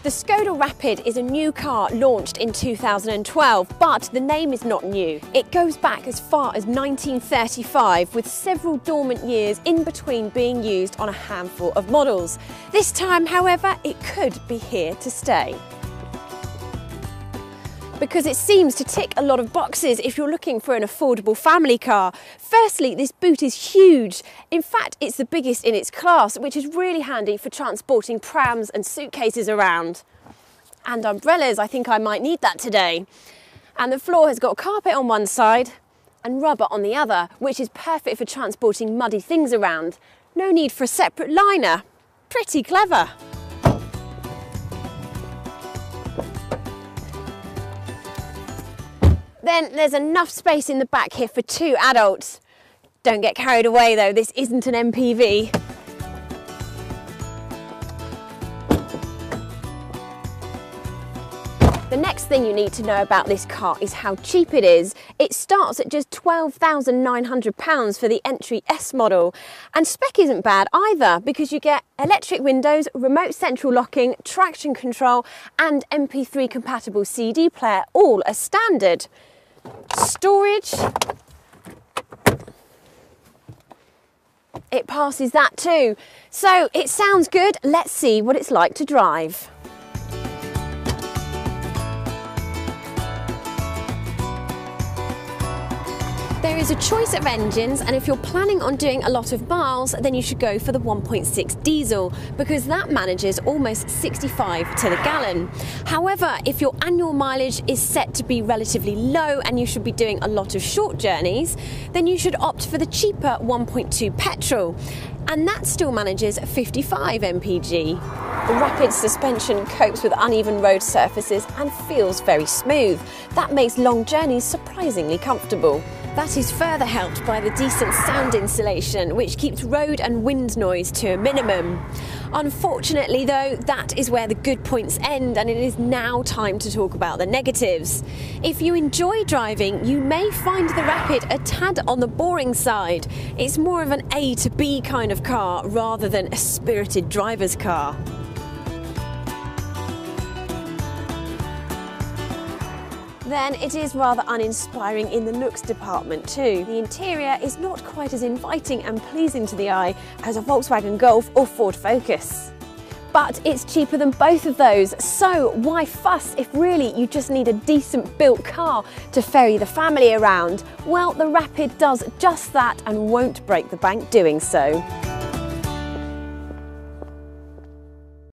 The Skoda+Rapid is a new car launched in 2012, but the name is not new. It goes back as far as 1935, with several dormant years in between being used on a handful of models. This time, however, it could be here to stay, because it seems to tick a lot of boxes if you're looking for an affordable family car. Firstly, this boot is huge. In fact, it's the biggest in its class, which is really handy for transporting prams and suitcases around. And umbrellas, I think I might need that today. And the floor has got carpet on one side and rubber on the other, which is perfect for transporting muddy things around. No need for a separate liner. Pretty clever. Then there's enough space in the back here for two adults. Don't get carried away though, this isn't an MPV. The next thing you need to know about this car is how cheap it is. It starts at just £12,900 for the entry S model. And spec isn't bad either, because you get electric windows, remote central locking, traction control and MP3 compatible CD player, all as standard. Storage, it passes that too. So it sounds good, let's see what it's like to drive. There is a choice of engines, and if you're planning on doing a lot of miles, then you should go for the 1.6 diesel, because that manages almost 65 to the gallon. However, if your annual mileage is set to be relatively low and you should be doing a lot of short journeys, then you should opt for the cheaper 1.2 petrol, and that still manages 55 mpg. The Rapid suspension copes with uneven road surfaces and feels very smooth. That makes long journeys surprisingly comfortable. That is further helped by the decent sound insulation, which keeps road and wind noise to a minimum. Unfortunately though, that is where the good points end, and it is now time to talk about the negatives. If you enjoy driving, you may find the Rapid a tad on the boring side. It's more of an A to B kind of car rather than a spirited driver's car. Then it is rather uninspiring in the looks department too. The interior is not quite as inviting and pleasing to the eye as a Volkswagen Golf or Ford Focus. But it's cheaper than both of those, so why fuss if really you just need a decent built car to ferry the family around? Well, the Rapid does just that and won't break the bank doing so.